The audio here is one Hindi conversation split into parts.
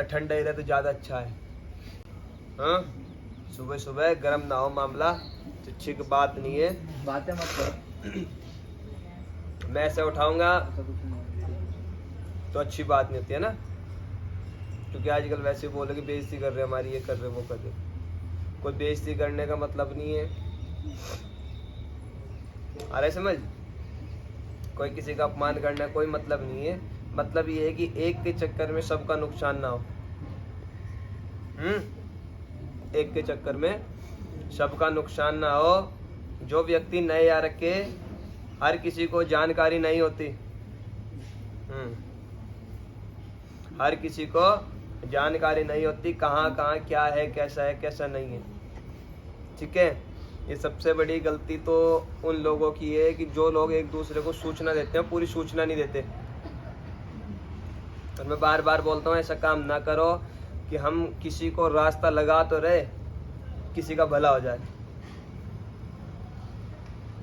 ठंडा ही रहे तो ज़्यादा अच्छा है। हाँ, सुबह सुबह गर्म ना हो मामला तो अच्छी की बात नहीं है। बातें मत करो। मैं ऐसे उठाऊंगा तो अच्छी बात नहीं होती है ना, क्योंकि आजकल वैसे बोले कि बेइज्जती कर रहे हमारी, ये कर रहे वो कर रहे। कोई बेइज्जती करने का मतलब नहीं है, अरे समझ, कोई किसी का अपमान करने का कोई मतलब नहीं है। मतलब ये है कि एक के चक्कर में सबका नुकसान ना हो। एक के चक्कर में सबका नुकसान ना हो। जो व्यक्ति नए आ रखे, हर किसी को जानकारी नहीं होती। हर किसी को जानकारी नहीं होती कहाँ कहाँ क्या है कैसा नहीं है। ठीक है, ये सबसे बड़ी गलती तो उन लोगों की है कि जो लोग एक दूसरे को सूचना देते हैं, पूरी सूचना नहीं देते। और मैं बार बार बोलता हूँ ऐसा काम ना करो कि हम किसी को रास्ता लगा तो रहे, किसी का भला हो जाए।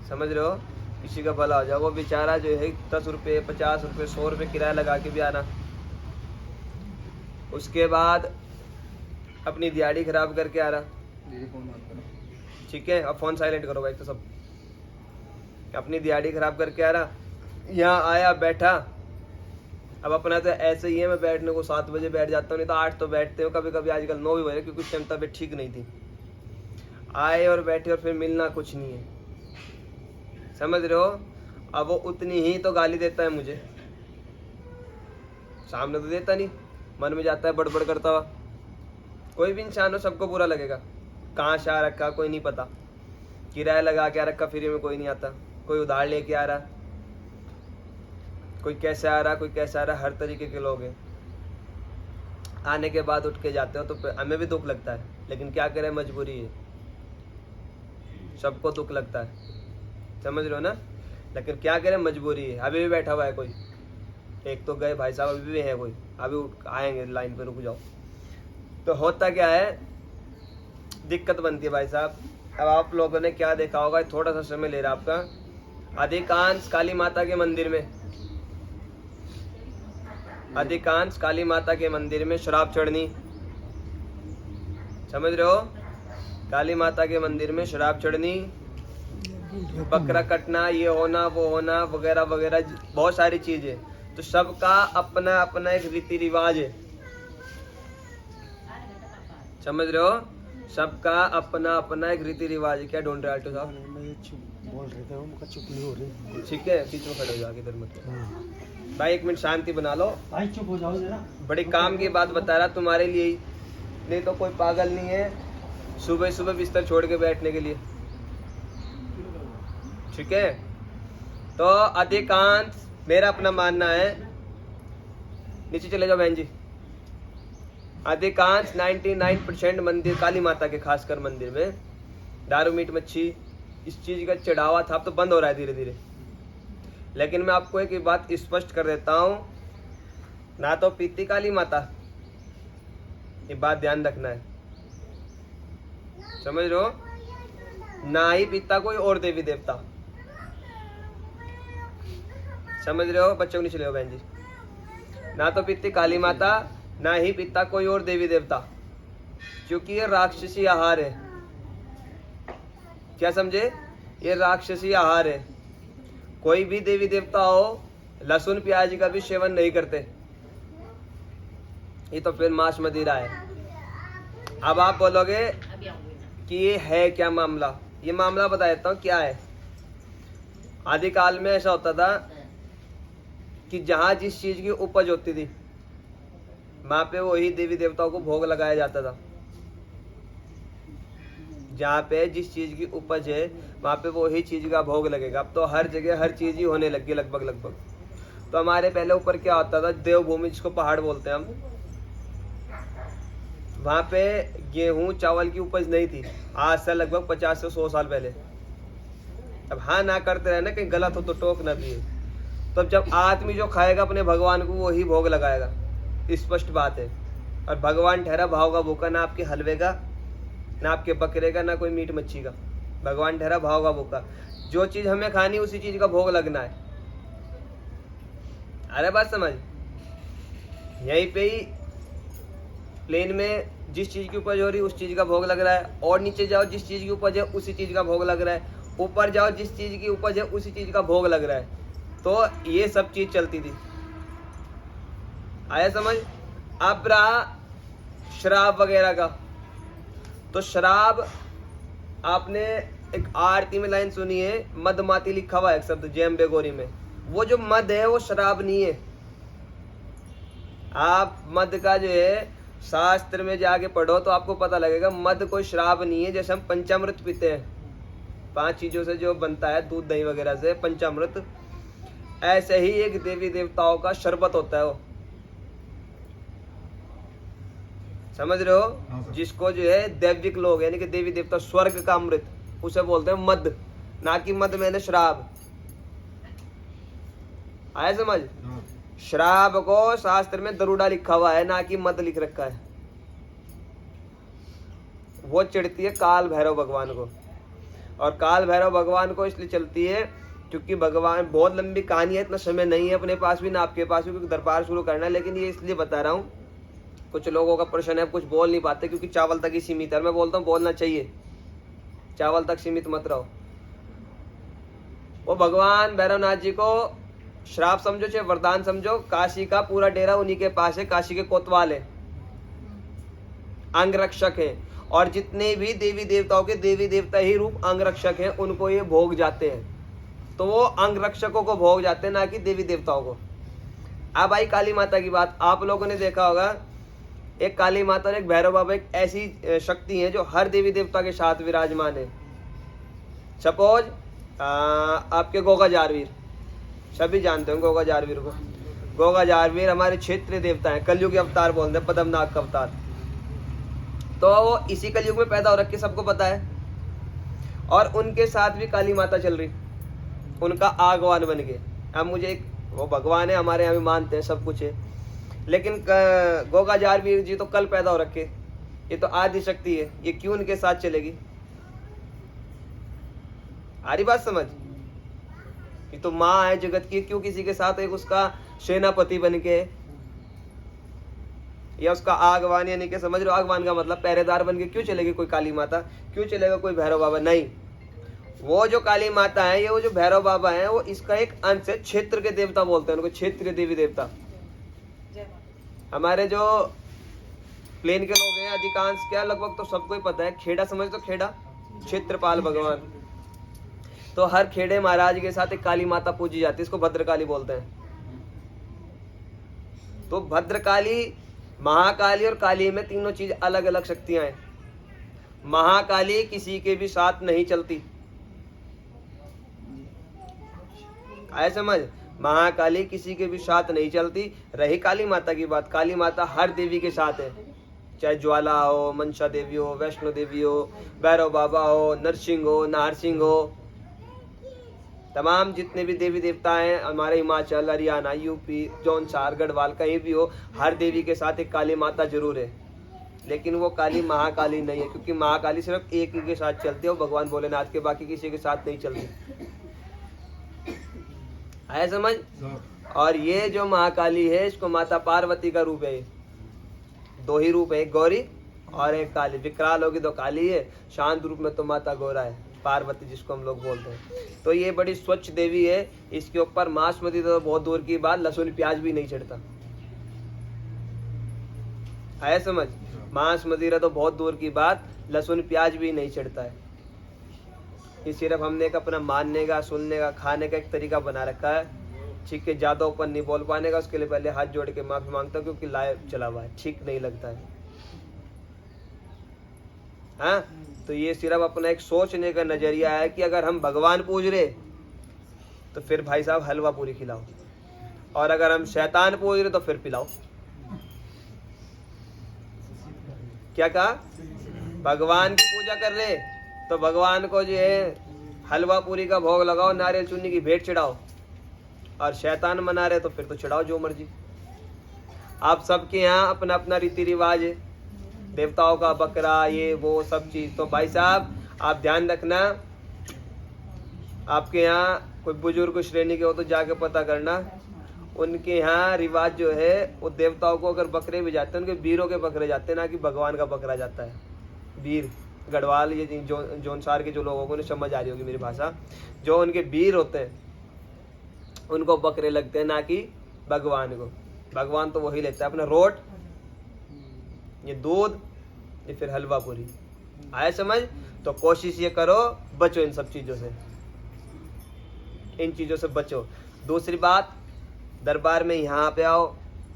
समझ रहे हो, किसी का भला हो जाए। वो बेचारा जो है 10 रुपये 50 रुपये 100 रुपये किराया लगा के भी आना, उसके बाद अपनी दिहाड़ी खराब करके आ रहा। ठीक है, अब फोन साइलेंट करो भाई तो सब। अपनी दिहाड़ी खराब करके आ रहा, यहाँ आया बैठा। अब अपना तो ऐसे ही है, मैं बैठने को 7 बजे बैठ जाता हूँ, नहीं तो 8 तो बैठते हो, कभी कभी आजकल 9 भी बजे, क्योंकि उस टाइम तबीयत ठीक नहीं थी। आए और बैठे और फिर मिलना कुछ नहीं है। समझ रहे हो, अब वो उतनी ही तो गाली देता है मुझे, सामने तो देता नहीं, मन में जाता है बड़बड़ करता हुआ। कोई भी इंसान हो, सबको बुरा लगेगा। कहाँ से आ रखा कोई नहीं पता, किराया लगा के आ रखा, फ्री में कोई नहीं आता, कोई उधार लेके आ रहा, कोई कैसे आ रहा, कोई कैसे आ रहा, हर तरीके के लोग हैं। आने के बाद उठ के जाते हो तो हमें भी दुख लगता है, लेकिन क्या करें, मजबूरी है, सबको दुख लगता है। समझ रहे हो ना, लेकिन क्या करें, मजबूरी है। अभी भी बैठा हुआ है कोई, एक तो गए भाई साहब, अभी भी है कोई, अभी आएंगे लाइन पे, रुक जाओ। तो होता क्या है, दिक्कत बनती है भाई साहब। अब आप लोगों ने क्या देखा होगा, थोड़ा सा समय ले रहा आपका, अधिकांश काली माता के मंदिर में, अधिकांश काली माता के मंदिर में शराब चढ़नी। समझ रहे हो, काली माता के मंदिर में शराब चढ़नी, बकरा कटना, ये होना वो होना वगैरह वगैरह, बहुत सारी चीजें। तो सबका अपना अपना एक रीति रिवाज है। समझ रहे हो, सबका अपना अपना एक रीति रिवाज है। क्या ढूंढ रहे आल्टो साहब? बोल रहे थे, उनका चुप नहीं हो रही। ठीक है, बीच में खड़े हो जाके, इधर मत भाई, 1 मिनट शांति बना लो भाई, चुप हो जाओ जरा। बड़ी काम की बात बता रहा तुम्हारे लिए ही, नहीं तो कोई पागल नहीं है सुबह सुबह बिस्तर छोड़ के बैठने के लिए। ठीक है, तो अधिकांश, मेरा अपना मानना है, नीचे चले जाओ बहन जी, अधिकांश 99% मंदिर, काली माता के खासकर मंदिर में दारू मीट मच्छी इस चीज का चढ़ावा था। अब तो बंद हो रहा है धीरे धीरे, लेकिन मैं आपको एक बात स्पष्ट कर देता हूं, ना तो पीती काली माता, ये बात ध्यान रखना है। समझ रहे हो, ना ही पीता कोई और देवी देवता। समझ रहे हो, बच्चों को नहीं चले बहन जी, ना तो पीती काली माता, ना ही पीता कोई और देवी देवता, क्योंकि ये राक्षसी आहार है। क्या समझे, ये राक्षसी आहार है। कोई भी देवी देवता हो, लहसुन प्याज का भी सेवन नहीं करते, ये तो फिर मांस मदिरा है। अब आप बोलोगे कि ये है क्या मामला, ये मामला बता देता हूँ क्या है। आदिकाल में ऐसा होता था कि जहां जिस चीज की उपज होती थी, वहां पे वही देवी देवताओं को भोग लगाया जाता था। जहाँ पे जिस चीज की उपज है, वहां पे वही चीज का भोग लगेगा। अब तो हर जगह हर चीज ही होने लगी लगभग। तो हमारे पहले ऊपर क्या होता था, देवभूमि जिसको पहाड़ बोलते हैं हम, वहां पे गेहूं चावल की उपज नहीं थी, आज से लगभग 50 से 100 साल पहले। अब हाँ ना करते रहे ना, कहीं गलत हो तो टोक ना दिए। तो जब आदमी जो खाएगा अपने भगवान को, वही भोग लगाएगा, स्पष्ट बात है। और भगवान ठहरा भाव का भूखा, ना आपके हलवे का, ना आपके बकरे का, ना कोई मीट मच्छी का। भगवान ठहरा भाव का भूखा, जो चीज हमें खानी उसी चीज का भोग लगना है। अरे बात समझ, यहीं पे ही प्लेन में जिस चीज की उपज हो रही है उस चीज का भोग लग रहा है, और नीचे जाओ जिस चीज की उपज है उसी चीज का भोग लग रहा है, ऊपर जाओ जिस चीज की उपज है उसी चीज का भोग लग रहा है। तो ये सब चीज चलती थी। आया समझ? अब रहा शराब वगैरह का। तो शराब, आपने एक आरती में लाइन सुनी है, मदमाती लिखा हुआ है एक शब्द जेम्बे गोरी में। वो जो मद है वो शराब नहीं है। आप मद का जो है शास्त्र में जाके पढ़ो तो आपको पता लगेगा, मद कोई शराब नहीं है। जैसे हम पंचामृत पीते हैं, 5 चीजों से जो बनता है, दूध दही वगैरह से पंचामृत, ऐसे ही एक देवी देवताओं का शरबत होता है वो। समझ रहे हो? जिसको जो है दैविक लोग यानी कि देवी देवता, स्वर्ग का अमृत, उसे बोलते हैं मद, ना कि मद मैंने शराब। आया समझ? शराब को शास्त्र में दरूडा लिखा हुआ है, ना कि मद लिख रखा है। वो चिढ़ती है काल भैरव भगवान को, और काल भैरव भगवान को इसलिए चलती है क्योंकि भगवान, बहुत लंबी कहानी है, इतना समय नहीं है अपने पास भी ना आपके पास भी, क्योंकि दरबार शुरू करना है। लेकिन ये इसलिए बता रहा हूँ, कुछ लोगों का प्रश्न है, कुछ बोल नहीं पाते क्योंकि चावल तक ही सीमित है। मैं बोलता हूँ बोलना चाहिए, चावल तक सीमित मत रहो। वो भगवान भैरवनाथ जी को श्राप समझो चाहे वरदान समझो, काशी का पूरा डेरा उन्हीं के पास है। काशी के कोतवाल है, अंगरक्षक है, और जितने भी देवी देवताओं के देवी देवता ही रूप अंगरक्षक हैं, उनको ये भोग जाते हैं। तो वो अंगरक्षकों को भोग जाते हैं, ना कि देवी देवताओं को। अब आई काली माता की बात। आप लोगों ने देखा होगा, एक काली माता और एक भैरव बाबा एक ऐसी शक्ति है जो हर देवी देवता के साथ विराजमान है। सपोज आपके गोगा जारवीर, सभी जानते हैं गोगा जारवीर को। गोगा जारवीर हमारे क्षेत्रीय देवता हैं, कलयुग के अवतार बोलते हैं, पद्मनाभ का अवतार। तो वो इसी कलयुग में पैदा हो रखे, सबको पता है। और उनके साथ भी काली माता चल रही, उनका आगवान बन गए। अब मुझे एक, वो भगवान है, हमारे यहाँ भी मानते हैं, सब कुछ है, लेकिन गोगा जारवीर जी तो कल पैदा हो रखे, ये तो आदि शक्ति है, ये क्यों उनके साथ चलेगी? आ रही बात समझ? ये तो माँ है जगत की, क्यों किसी के साथ एक उसका सेनापति बन के, या उसका आगवान, यानी कि समझ लो आगवान का मतलब पहरेदार बन के क्यों चलेगी कोई काली माता? क्यों चलेगा कोई भैरव बाबा? नहीं, वो जो काली माता है, ये वो जो भैरव बाबा है, वो इसका एक अंश है। क्षेत्र के देवता बोलते हैं उनको, क्षेत्रीय देवी देवता। हमारे जो प्लेन के लोग हैं अधिकांश, क्या लगभग तो सबको ही पता है, खेड़ा समझ तो, खेड़ा क्षेत्रपाल भगवान। तो हर खेड़े महाराज के साथ एक काली माता पूजी जाती है, इसको भद्रकाली बोलते हैं। तो भद्रकाली, महाकाली और काली में तीनों चीज अलग अलग शक्तियां हैं। महाकाली किसी के भी साथ नहीं चलती, आए समझ? महाकाली किसी के भी साथ नहीं चलती। रही काली माता की बात, काली माता हर देवी के साथ है, चाहे ज्वाला हो, मनसा देवी हो, वैष्णो देवी हो, भैरव बाबा हो, नरसिंह हो, नाहर सिंह हो, तमाम जितने भी देवी देवता हैं हमारे हिमाचल, हरियाणा, यूपी, जौनसार, गढ़वाल, कहीं भी हो, हर देवी के साथ एक काली माता जरूर है। लेकिन वो काली महाकाली नहीं है, क्योंकि महाकाली सिर्फ एक ही के साथ चलती है, वो भगवान भोलेनाथ के, बाकी किसी के साथ नहीं चलती। आया समझ? और ये जो महाकाली है, इसको माता पार्वती का रूप है। 2 ही रूप है, एक गौरी और एक काली। विकराल होगी तो काली है, शांत रूप में तो माता गौरा है, पार्वती जिसको हम लोग बोलते हैं। तो ये बड़ी स्वच्छ देवी है, इसके ऊपर मांस मदी तो बहुत दूर की बात, लहसुन प्याज भी नहीं चढ़ता। आया समझ? मांस मदिरा तो बहुत दूर की बात, लहसुन प्याज भी नहीं चढ़ता है। ये सिर्फ हमने एक अपना मानने का, सुनने का, खाने का एक तरीका बना रखा है। ठीक है, ज्यादा ऊपर नहीं बोल पाने का, उसके लिए पहले हाथ जोड़ के माफी मांगता हूँ, क्योंकि लाइव चला हुआ है, ठीक नहीं लगता है। हाँ, तो ये सिर्फ अपना एक सोचने का नजरिया है कि अगर हम भगवान पूज रहे तो फिर भाई साहब हलवा पूरी खिलाओ, और अगर हम शैतान पूज रहे तो फिर पिलाओ। क्या कहा? भगवान की पूजा कर रहे तो भगवान को जो है हलवा पूरी का भोग लगाओ, नारियल चुन्नी की भेंट चढ़ाओ, और शैतान मना रहे तो फिर तो चढ़ाओ जो मर्जी। आप सबके यहाँ अपना अपना रीति रिवाज है, देवताओं का बकरा, ये वो सब चीज। तो भाई साहब आप ध्यान रखना, आपके यहाँ कोई बुजुर्ग श्रेणी के हो तो जाके पता करना, उनके यहाँ रिवाज जो है वो देवताओं को अगर बकरे भी जाते हैं उनके वीरों के बकरे जाते हैं, ना कि भगवान का बकरा जाता है। वीर गढ़वाल ये जौनसार के जो लोगों को नहीं समझ आ रही होगी मेरी भाषा, जो उनके वीर होते हैं उनको बकरे लगते हैं, ना कि भगवान को। भगवान तो वही लेता है अपना रोट, ये दूध, ये फिर हलवा पूरी। आया समझ? तो कोशिश ये करो बचो इन सब चीजों से, इन चीजों से बचो। दूसरी बात, दरबार में यहाँ पे आओ,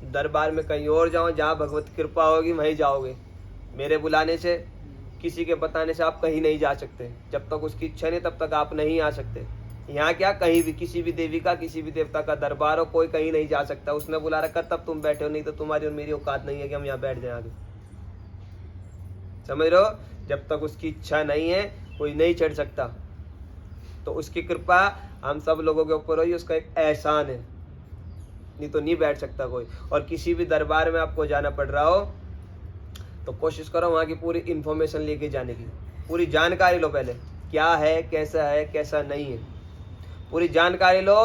दरबार में कहीं और जाओ, जहाँ भगवत कृपा होगी वहीं जाओगे। मेरे बुलाने से, किसी के बताने से आप कहीं नहीं जा सकते। जब तक उसकी इच्छा नहीं तब तक आप नहीं आ सकते। यहाँ क्या, कहीं भी किसी भी देवी का, किसी भी देवता का दरबार हो, कोई कहीं नहीं जा सकता। उसने बुला रखा तब तुम बैठे हो, नहीं तो तुम्हारी और मेरी औकात नहीं है कि हम यहाँ बैठ जाए आगे। समझ रहे हो? जब तक उसकी इच्छा नहीं है कोई नहीं चढ़ सकता। तो उसकी कृपा हम सब लोगों के ऊपर हुई, उसका एक एहसान है, नहीं तो नहीं बैठ सकता कोई। और किसी भी दरबार में आपको जाना पड़ रहा हो तो कोशिश करो वहाँ की पूरी इंफॉर्मेशन लेके जाने की, पूरी जानकारी लो पहले, क्या है, कैसा नहीं है, पूरी जानकारी लो।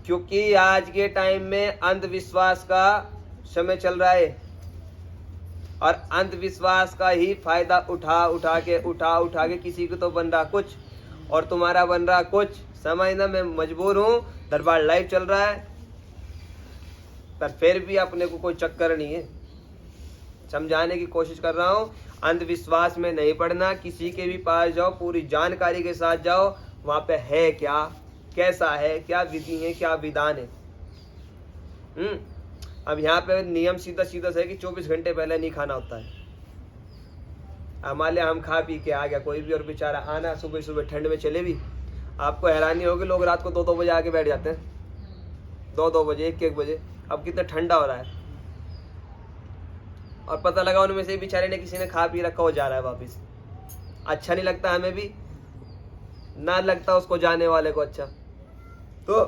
क्योंकि आज के टाइम में अंधविश्वास का समय चल रहा है और अंधविश्वास का ही फायदा उठा के किसी को तो बन रहा कुछ और तुम्हारा बन रहा कुछ। समझना, मैं मजबूर हूँ, दरबार लाइव चल रहा है पर फिर भी अपने को कोई चक्कर नहीं है। समझाने की कोशिश कर रहा हूँ, अंधविश्वास में नहीं पड़ना। किसी के भी पास जाओ, पूरी जानकारी के साथ जाओ, वहां पे है क्या, कैसा है, क्या विधि है, क्या विधान है। अब यहाँ पे नियम सीधा है कि 24 घंटे पहले नहीं खाना होता है। हमारे हम खा पी के आ गया कोई भी और बेचारा आना सुबह सुबह ठंड में चले भी, आपको हैरानी होगी लोग रात को 2-2 बजे आके बैठ जाते हैं, 2-2 बजे, 1-1 बजे। अब कितना ठंडा हो रहा है और पता लगा उनमें से बेचारे ने किसी ने खा पी रखा हो जा रहा है वापस। अच्छा नहीं लगता, हमें भी ना लगता उसको जाने वाले को अच्छा। तो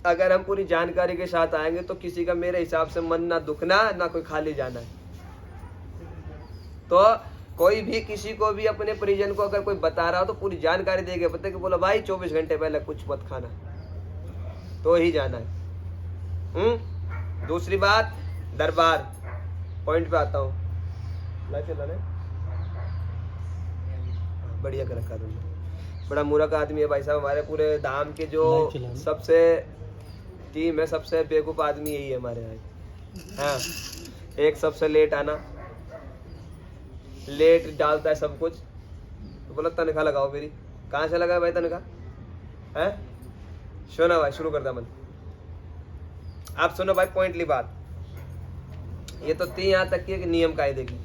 अगर हम पूरी जानकारी के साथ आएंगे तो किसी का मेरे हिसाब से मन ना दुखना, ना कोई खाली जाना है। तो कोई भी किसी को भी अपने परिजन को अगर कोई बता रहा हो तो पूरी जानकारी देके बता कि बोलो भाई 24 घंटे पहले कुछ मत खाना, तो ही जाना है। दूसरी बात, दरबार पॉइंट पे आता हूँ। लाइव चला रहे, बढ़िया कर रखा तुमने, बड़ा मूर्ख आदमी है भाई साहब। हमारे पूरे धाम के जो सबसे टीम है, सबसे बेवकूफ आदमी यही है हमारे यहाँ। हाँ, एक सबसे लेट आना, लेट डालता है सब कुछ। तो बोला तनख्वाह लगाओ मेरी। कहाँ से लगा भाई तनख्वाह है? सुनो भाई, शुरू करता मन। आप सुनो भाई, पॉइंटली बात। ये तो थी यहाँ तक की नियम कायदे की।